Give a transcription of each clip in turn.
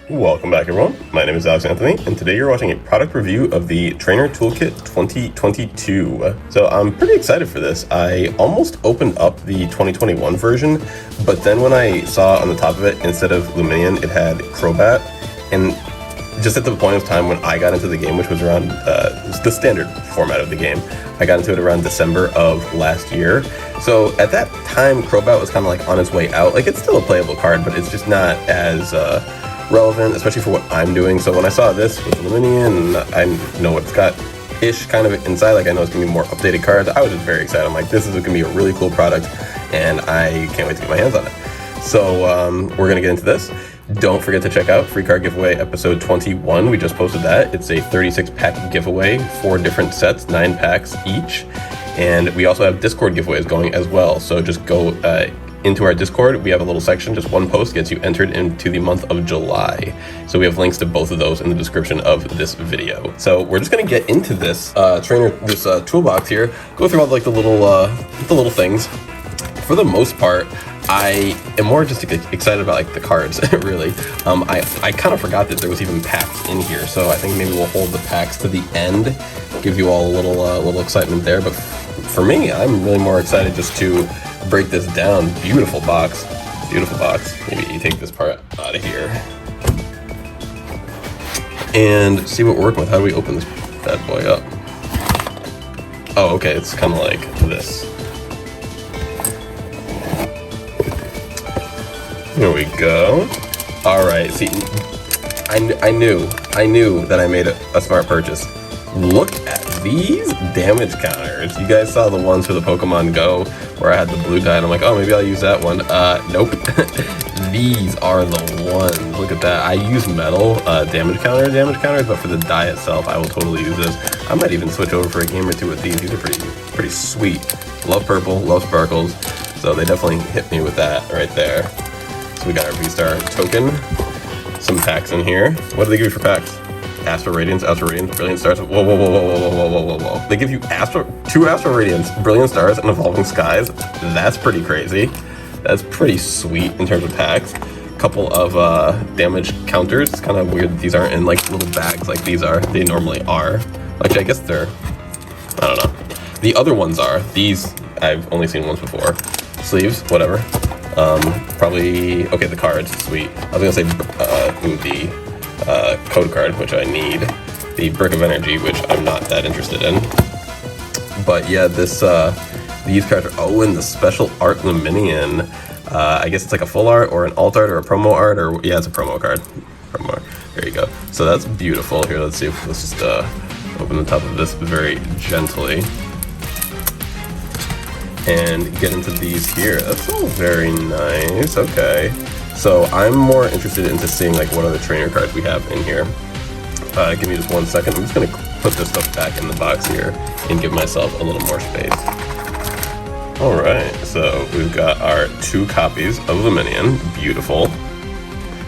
Welcome back, everyone. My name is Alex Anthony, and today you're watching a product review of the Trainer Toolkit 2022. So I'm pretty excited for this. I almost opened up the 2021 version, but then when I saw on the top of it, instead of Minion, it had Crobat, and just at the point of time when I got into the game, which was around the standard format of the game, I got into it around December of last year. So at that time, Crobat was kind of like on its way out. Like, it's still a playable card, but it's just not as relevant, especially for what I'm doing. So when I saw this with the Minion, and I know what it's got ish kind of inside, like I know it's gonna be more updated cards, I was just very excited. I'm like, this is gonna be a really cool product, and I can't wait to get my hands on it. So we're gonna get into this. Don't forget to check out Free Card Giveaway episode 21. We just posted that. It's a 36-pack giveaway, 4 different sets, 9 packs each. And we also have Discord giveaways going as well. So just go into our Discord. We have a little section, just one post gets you entered into the month of July. So we have links to both of those in the description of this video. So we're just gonna get into this toolbox here, go through all like the little things. For the most part, I am more just excited about like the cards, really. I kind of forgot that there was even packs in here, so I think maybe we'll hold the packs to the end, give you all a little excitement there. But for me, I'm really more excited just to break this down. Beautiful box. Maybe you take this part out of here and see what we're working with. How do we open this bad boy up? Oh, okay, it's kind of like this. Here we go. All right, see, I knew that I made a smart purchase. Look at these damage counters. You guys saw the ones for the Pokemon Go where I had the blue dye, and I'm like, oh, maybe I'll use that one. Nope. These are the ones. Look at that. I use metal damage counters, but for the dye itself, I will totally use this. I might even switch over for a game or two with these. These are pretty sweet. Love purple, love sparkles. So they definitely hit me with that right there. So we got our V-Star token, some packs in here. What do they give you for packs? Astro Radiance, Brilliant Stars. Whoa. They give you 2 Astro Radiance, Brilliant Stars, and Evolving Skies. That's pretty crazy. That's pretty sweet in terms of packs. Couple of damage counters. It's kind of weird that these aren't in like little bags like these are. They normally are. Actually, I guess they're, I don't know. The other ones are. These, I've only seen once before. Sleeves, whatever. Probably, okay, the cards, sweet. I was gonna say the code card, which I need. The Brick of Energy, which I'm not that interested in. But yeah, these cards are, oh, and the special art in the Minion. I guess it's like a full art or an alt art or a promo art, or yeah, it's a promo card. Promo art. There you go. So that's beautiful. Here, let's just open the top of this very gently and get into these here. That's all very nice. Okay, so I'm more interested into seeing like what other trainer cards we have in here. Give me just 1 second. I'm just gonna put this stuff back in the box here and give myself a little more space. All right, so we've got our 2 copies of the Minion. Beautiful.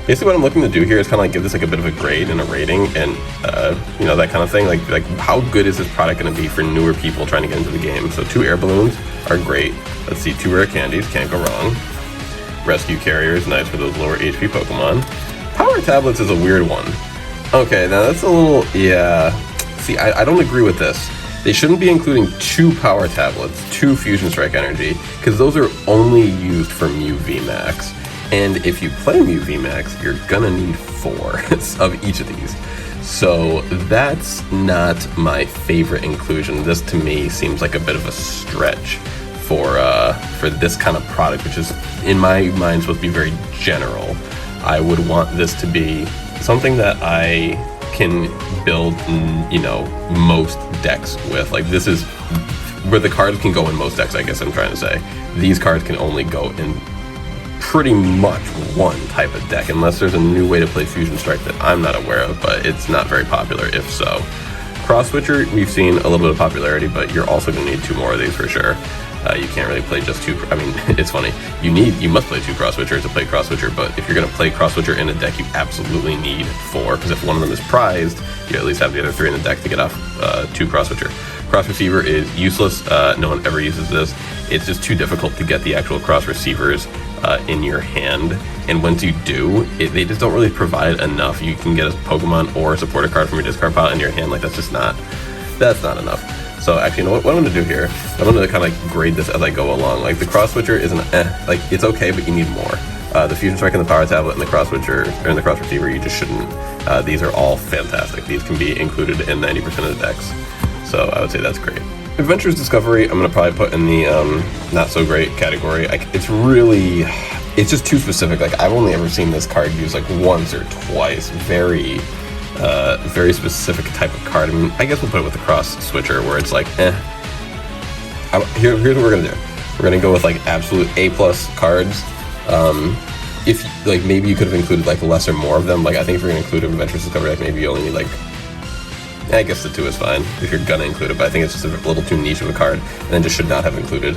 Basically what I'm looking to do here is kind of like give this like a bit of a grade and a rating, and you know, that kind of thing. Like how good is this product going to be for newer people trying to get into the game? So 2 air balloons are great. Let's see, 2 rare candies, can't go wrong. Rescue carriers, nice for those lower HP Pokemon. Power tablets is a weird one. Okay, now that's a little, yeah. See, I don't agree with this. They shouldn't be including 2 power tablets, 2 Fusion Strike Energy, because those are only used for Mew VMAX. And if you play Mew VMAX, you're gonna need 4 of each of these. So that's not my favorite inclusion. This to me seems like a bit of a stretch for this kind of product, which is in my mind supposed to be very general. I would want this to be something that I can build, you know, most decks with. Like, this is where the cards can go in most decks, I guess I'm trying to say. These cards can only go in pretty much one type of deck, unless there's a new way to play Fusion Strike that I'm not aware of, but it's not very popular if so. Cross Switcher, we've seen a little bit of popularity, but you're also going to need 2 more of these for sure. You can't really play just 2. I mean, it's funny. You must play 2 Cross Switchers to play Cross Switcher, but if you're going to play Cross Switcher in a deck, you absolutely need 4, because if one of them is prized, you at least have the other 3 in the deck to get off 2 Cross Switcher. Cross Receiver is useless. No one ever uses this. It's just too difficult to get the actual cross receivers in your hand. and once you do, they just don't really provide enough. You can get a Pokemon or a supporter card from your discard pile in your hand, like that's not enough. So actually, you know what I'm going to do here? I'm going to kind of grade this as I go along. Like the cross switcher isn't like it's okay, but you need more. The Fusion Strike and the Power Tablet and the cross switcher or in the cross receiver, you just shouldn't. These are all fantastic. These can be included in 90% of the decks. So I would say that's great. Adventures Discovery, I'm going to probably put in the not so great category. It's just too specific. Like I've only ever seen this card used like once or twice. Very specific type of card. I mean, I guess we'll put it with the cross switcher where it's like, Here's what we're gonna do. We're gonna go with like absolute A+ cards. If like maybe you could have included like less or more of them. Like I think if you're gonna include Adventures Discovery, like maybe you only need like, I guess the 2 is fine if you're gonna include it. But I think it's just a little too niche of a card, and then just should not have included.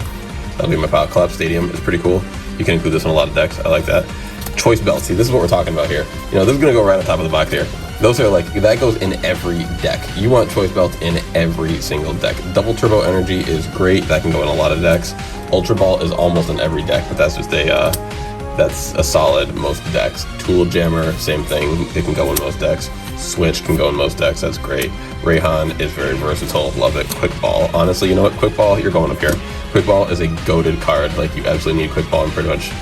That'll be my pile. Collapse Stadium is pretty cool. You can include this in a lot of decks. I like that. Choice Belt. See, this is what we're talking about here. You know, this is gonna go right on top of the box here. Those are like, that goes in every deck. You want Choice Belt in every single deck. Double Turbo Energy is great. That can go in a lot of decks. Ultra Ball is almost in every deck, but that's just that's a solid most decks. Tool Jammer, same thing. It can go in most decks. Switch can go in most decks. That's great. Rayhan is very versatile. Love it. Quick Ball. Honestly, you know what? Quick Ball, you're going up here. Quick Ball is a goated card. Like, you absolutely need Quick Ball in pretty much,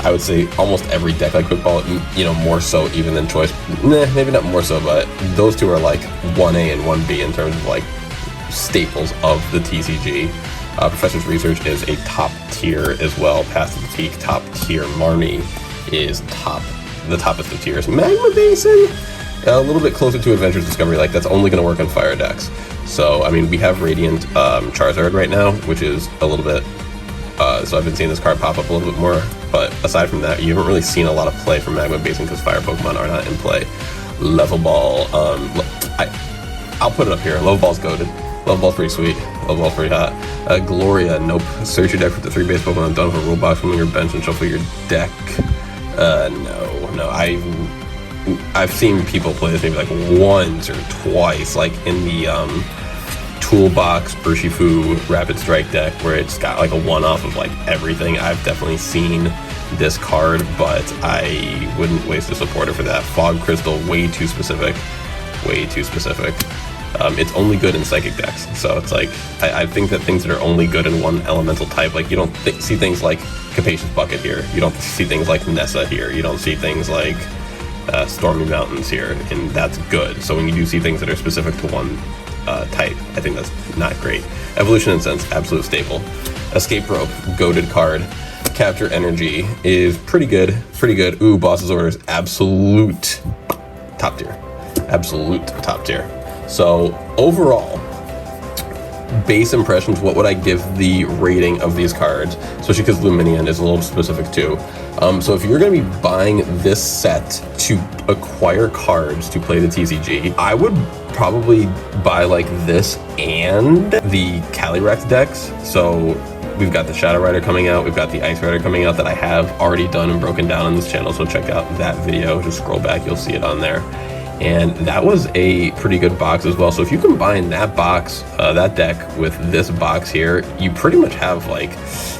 I would say, almost every deck. Like Quick Ball, you know, more so even than Choice. Nah, maybe not more so, but those two are like 1A and 1B in terms of like staples of the TCG. Professor's Research is a top tier as well. Path to the Peak, top tier. Marnie is the toppest of tiers. Magma Basin, a little bit closer to Adventures Discovery. Like that's only going to work on fire decks. So I mean, we have Radiant Charizard right now, which is a little bit. So I've been seeing this card pop up a little bit more. But aside from that, you haven't really seen a lot of play from Magma Basin because fire Pokemon are not in play. Level Ball, I'll put it up here. Level Ball's goated. Level Ball's pretty sweet. Level Ball's pretty hot. Gloria, nope. Search your deck for the 3 base Pokemon done with a rule box from your bench and shuffle your deck. No. I've seen people play this maybe like once or twice, like in the Toolbox Urshifu Rapid Strike deck where it's got like a one-off of like everything. I've definitely seen this card, but I wouldn't waste a supporter for that. Fog Crystal, way too specific. It's only good in Psychic decks, so it's like I think that things that are only good in one elemental type, like you don't see things like Capacious Bucket here, you don't see things like Nessa here, you don't see things like Stormy Mountains here, and that's good. So when you do see things that are specific to one type, I think that's not great. Evolution Incense, absolute staple. Escape Rope, goated card. Capture Energy is pretty good. Ooh, Boss's Orders, absolute top tier. So overall, base impressions, what would I give the rating of these cards? Especially because Luminion is a little specific too. So if you're going to be buying this set to acquire cards to play the TCG, I would probably buy like this and the Calyrex decks. So we've got the Shadow Rider coming out, we've got the Ice Rider coming out that I have already done and broken down on this channel, so check out that video. Just scroll back, you'll see it on there. And that was a pretty good box as well. So if you combine that box, that deck with this box here, you pretty much have like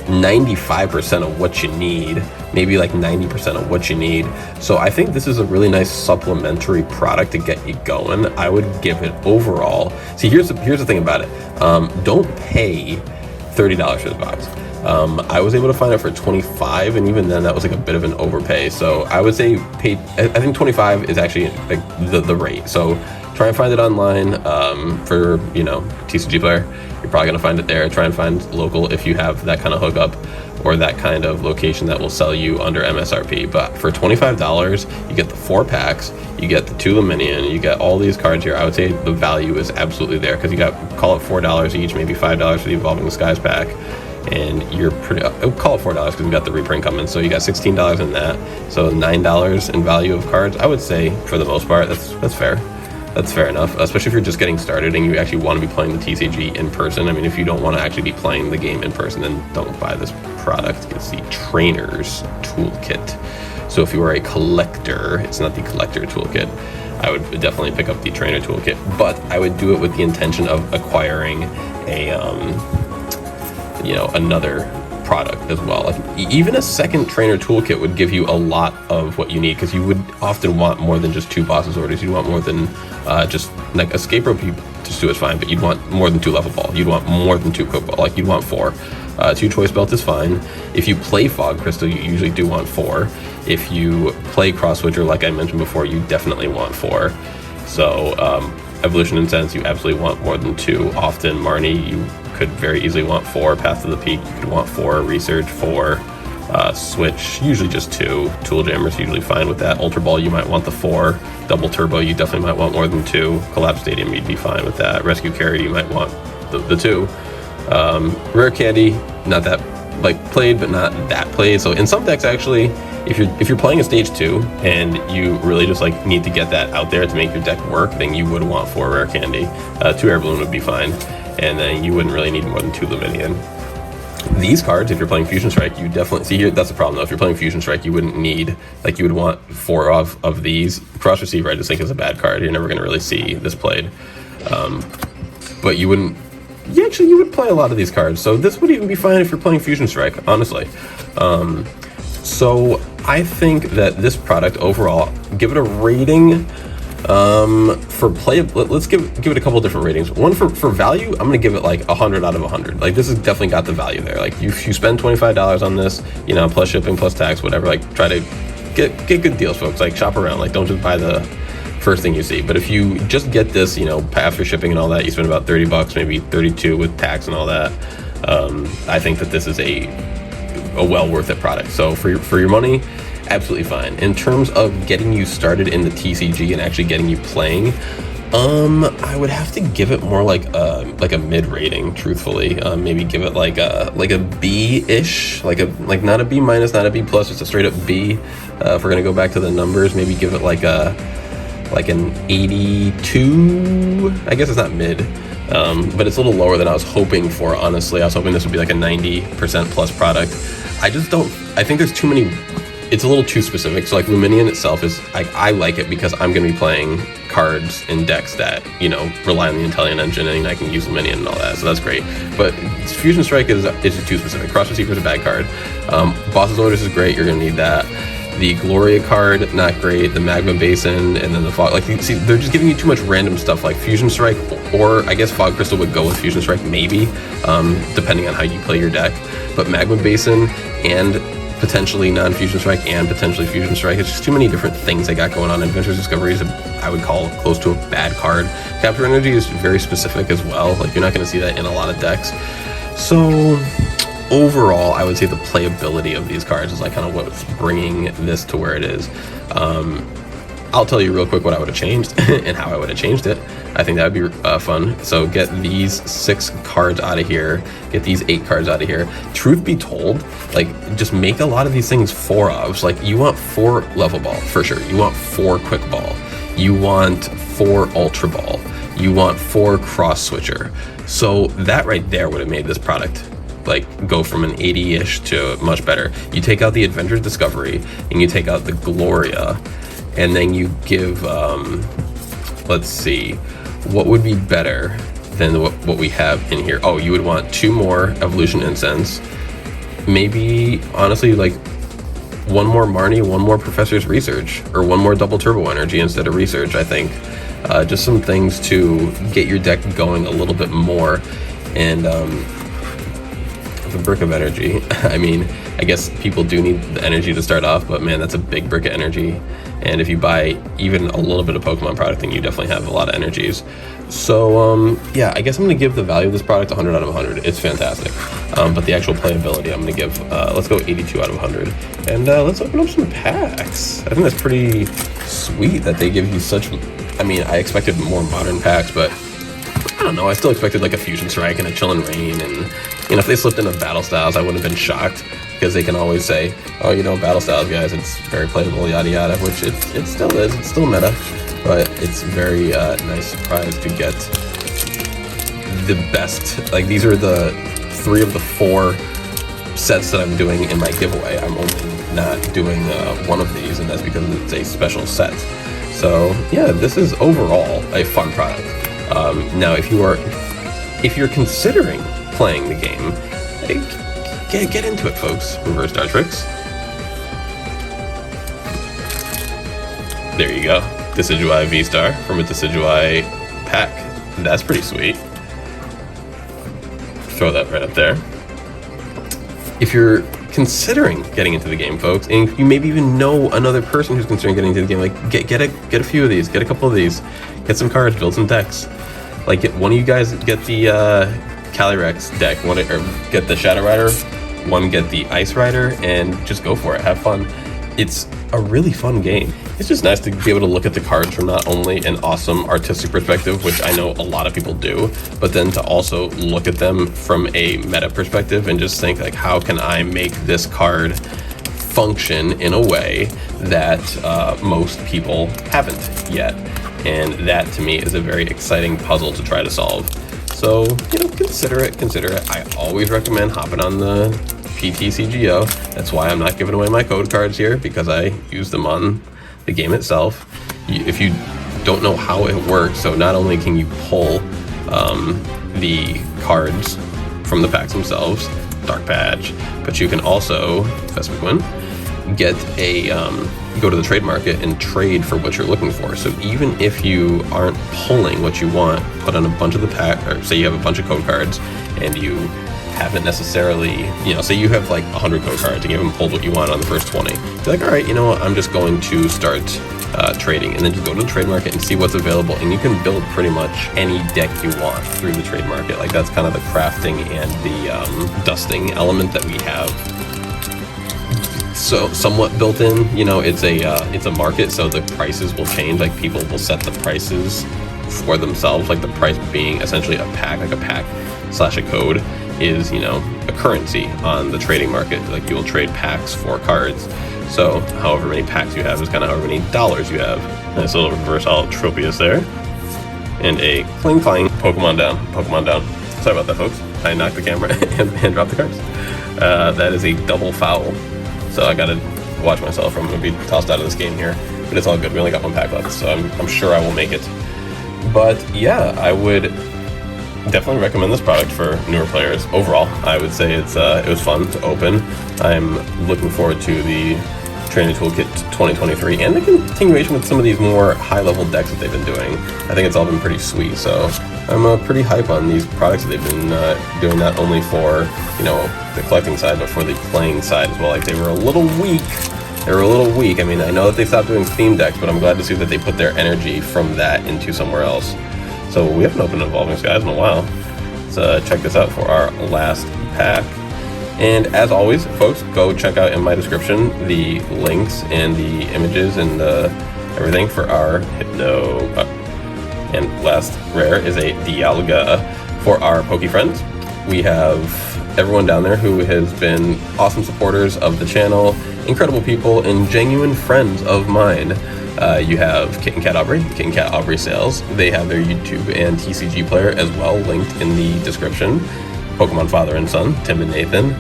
95% of what you need, maybe like 90% of what you need. So I think this is a really nice supplementary product to get you going. I would give it overall. See, here's the thing about it. Don't pay $30 for this box. I was able to find it for $25, and even then that was like a bit of an overpay. So I would say I think $25 is actually like the rate. So try and find it online for, you know, TCGPlayer. You're probably gonna find it there. Try and find local if you have that kind of hookup or that kind of location that will sell you under MSRP. But for $25, you get the 4 packs, you get the 2 Minion, you get all these cards here. I would say the value is absolutely there because you got, call it $4 each, maybe $5 for the Evolving Skies pack. And you're pretty, I'll call it $4 because we got the reprint coming. So you got $16 in that. So $9 in value of cards. I would say for the most part, that's fair. That's fair enough, especially if you're just getting started and you actually want to be playing the TCG in person. I mean, if you don't want to actually be playing the game in person, then don't buy this product. It's the Trainer's Toolkit. So if you are a collector, it's not the Collector Toolkit. I would definitely pick up the Trainer Toolkit, but I would do it with the intention of acquiring a, you know, another product as well. Like, even a second trainer toolkit would give you a lot of what you need, because you would often want more than just 2 bosses orders. You'd want more than just like escape rope. You just do is fine, but you'd want more than 2 level ball. You'd want more than 2 quick ball. Like, you'd want 4. 2 choice belt is fine. If you play fog crystal, you usually do want 4. If you play cross switcher, like I mentioned before, you definitely want 4. So evolution incense, you absolutely want more than 2. Often Marnie, you could very easily want 4. Path to the Peak, you could want 4. Research 4. Switch, usually just 2. Tool Jammer's usually fine with that. Ultra Ball, you might want the 4. Double Turbo, you definitely might want more than 2. Collapse Stadium, you'd be fine with that. Rescue Carry, you might want the 2. Rare Candy, not that like played, but not that played. So in some decks, actually, if you're playing a stage 2 and you really just like need to get that out there to make your deck work, then you would want 4 Rare Candy. 2 Air Balloon would be fine, and then you wouldn't really need more than 2 Luminion. These cards, if you're playing Fusion Strike, you definitely see here. That's the problem though. If you're playing Fusion Strike, you wouldn't need, like, you would want 4 of these. Cross Receiver, I just think is a bad card. You're never going to really see this played. But you wouldn't. You would play a lot of these cards, so this would even be fine if you're playing Fusion Strike, honestly. So I think that this product overall, give it a rating for play. Let's give it a couple different ratings. One for value, I'm gonna give it like 100 out of 100. Like, this has definitely got the value there. Like, you spend $25 on this, you know, plus shipping, plus tax, whatever. Like, try to get good deals, folks. Like, shop around. Like, don't just buy the first thing you see. But if you just get this, you know, after shipping and all that, you spend about $30, maybe 32 with tax and all that. I think that this is a well worth it product. So for your money, absolutely fine. In terms of getting you started in the TCG and actually getting you playing, I would have to give it more like a mid rating, truthfully. Maybe give it like a B-ish, like not a B minus, not a B plus, just a straight up B. If we're gonna go back to the numbers, maybe give it like an 82. I guess it's not mid, but it's a little lower than I was hoping for, honestly. I was hoping this would be like a 90% plus product. I think there's too many, it's a little too specific. So like Luminion itself is, I like it because I'm going to be playing cards in decks that, you know, rely on the Intellion engine, and I can use Minion and all that, so that's great. But Fusion Strike is too specific. Cross Receiver is a bad card. Boss's Orders is great, you're going to need that. The Gloria card, not great. The Magma Basin, and then the Fog. Like, see, they're just giving you too much random stuff. Like Fusion Strike, or I guess Fog Crystal would go with Fusion Strike, maybe, depending on how you play your deck. But Magma Basin and potentially non-Fusion Strike and potentially Fusion Strike. It's just too many different things they got going on. Adventurous Discovery is, I would call, close to a bad card. Capture Energy is very specific as well. Like, you're not going to see that in a lot of decks. So overall, I would say the playability of these cards is like kind of what's bringing this to where it is. I'll tell you real quick what I would have changed and how I would have changed it. I think that would be fun. So get these 6 cards out of here. Get these 8 cards out of here. Truth be told, like, just make a lot of these things 4-ofs. Like, you want 4 level ball for sure. You want 4 quick ball. You want 4 ultra ball. You want 4 cross switcher. So that right there would have made this product like go from an 80-ish to much better. You take out the Adventurous Discovery and you take out the Gloria, and then you give let's see, what would be better than what we have in here? Oh, you would want 2 more Evolution Incense, maybe, honestly, like 1 more Marnie, 1 more Professor's Research, or 1 more Double Turbo Energy instead of Research. I think just some things to get your deck going a little bit more. And the brick of energy. I mean, I guess people do need the energy to start off, but man, that's a big brick of energy. And if you buy even a little bit of Pokemon product, then you definitely have a lot of energies. So yeah, I guess I'm going to give the value of this product 100 out of 100. It's fantastic. But the actual playability, I'm going to give, let's go 82 out of 100. And let's open up some packs. I think that's pretty sweet that they give you such, I mean, I expected more modern packs, but I don't know, I still expected like a Fusion Strike and a Chillin' Rain, and you know, if they slipped in a Battle Styles, I wouldn't have been shocked, because they can always say, oh, you know, Battle Styles, guys, it's very playable, yada yada, which it still is, it's still meta, but it's very nice surprise to get the best. Like, these are the 3 of the 4 sets that I'm doing in my giveaway. I'm only not doing 1 of these, and that's because it's a special set. So yeah, this is overall a fun product. Now, if you're considering playing the game, get into it, folks. Reverse Star Tricks. There you go. Decidueye V-Star from a Decidueye pack. That's pretty sweet. Throw that right up there. If you're considering getting into the game, folks, and you maybe even know another person who's considering getting into the game, like get a few of these, get a couple of these, get some cards, build some decks. Like one of you guys get the Calyrex deck, or get the Shadow Rider, one get the Ice Rider, and just go for it. Have fun. It's a really fun game. It's just nice to be able to look at the cards from not only an awesome artistic perspective, which I know a lot of people do, but then to also look at them from a meta perspective and just think like, how can I make this card function in a way that most people haven't yet? And that to me is a very exciting puzzle to try to solve. So, consider it. I always recommend hopping on the PTCGO. That's why I'm not giving away my code cards here, because I use them on the game itself. If you don't know how it works, so not only can you pull the cards from the packs themselves, Dark Patch, but you can also, Vespiquen, get a go to the trade market and trade for what you're looking for. So even if you aren't pulling what you want, put on a bunch of the pack, or say you have a bunch of code cards and you haven't necessarily, say you have like 100 code cards and you haven't pulled what you want on the first 20. You're like, all right, you know what, I'm just going to start trading, and then you go to the trade market and see what's available, and you can build pretty much any deck you want through the trade market. Like that's kind of the crafting and the dusting element that we have so somewhat built in. It's a market, so the prices will change. Like people will set the prices for themselves, like the price being essentially a pack, like a pack / a code is, a currency on the trading market. Like you will trade packs for cards. So however many packs you have is kind of however many dollars you have. Nice little reverse Tropius there. And a Cling Clang Pokemon down. Sorry about that, folks. I knocked the camera and dropped the cards. That is a double foul. So I gotta watch myself, or I'm gonna be tossed out of this game here. But it's all good, we only got one pack left, so I'm sure I will make it. But yeah, I would definitely recommend this product for newer players. Overall, I would say it was fun to open. I'm looking forward to the Training Toolkit 2023 and the continuation with some of these more high-level decks that they've been doing. I think it's all been pretty sweet, so I'm pretty hype on these products that they've been doing, not only for the collecting side, but for the playing side as well. Like they were a little weak. I mean, I know that they stopped doing theme decks, but I'm glad to see that they put their energy from that into somewhere else. So we haven't opened Evolving Skies in a while. Let's check this out for our last pack. And as always, folks, go check out in my description the links and the images and everything for our Hypno. And last rare is a Dialga for our Poke friends. We have everyone down there who has been awesome supporters of the channel, incredible people, and genuine friends of mine. You have KittenCatAubreySales. They have their YouTube and TCGPlayer as well linked in the description. Pokemon Father and Son, Tim and Nathan,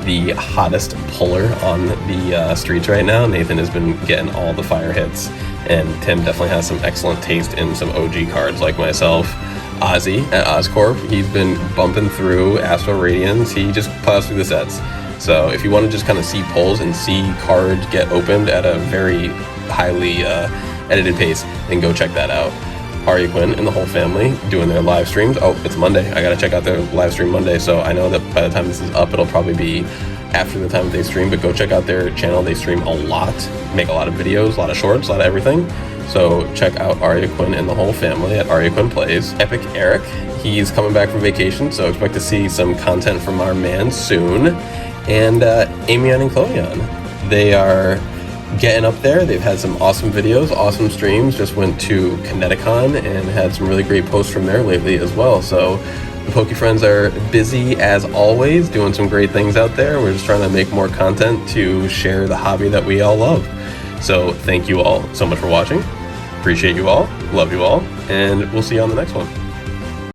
the hottest puller on the streets right now. Nathan has been getting all the fire hits, and Tim definitely has some excellent taste in some OG cards like myself. Ozzy at Oscorp, he's been bumping through Astral Radiance. He just plows through the sets. So if you want to just kind of see pulls and see cards get opened at a very highly edited pace, then go check that out. Arya Quinn and the whole family doing their live streams. Oh, it's Monday. I gotta check out their live stream Monday, so I know that by the time this is up, it'll probably be after the time that they stream, but go check out their channel. They stream a lot, make a lot of videos, a lot of shorts, a lot of everything. So check out Arya Quinn and the whole family at Arya Quinn Plays. Epic Eric, he's coming back from vacation, so expect to see some content from our man soon. And Amion and Chloeon, they are getting up there. They've had some awesome videos, awesome streams. Just went to Kineticon and had some really great posts from there lately as well. So the Poke Friends are busy as always, doing some great things out there. We're just trying to make more content to share the hobby that we all love. So thank you all so much for watching. Appreciate you all, love you all, and we'll see you on the next one.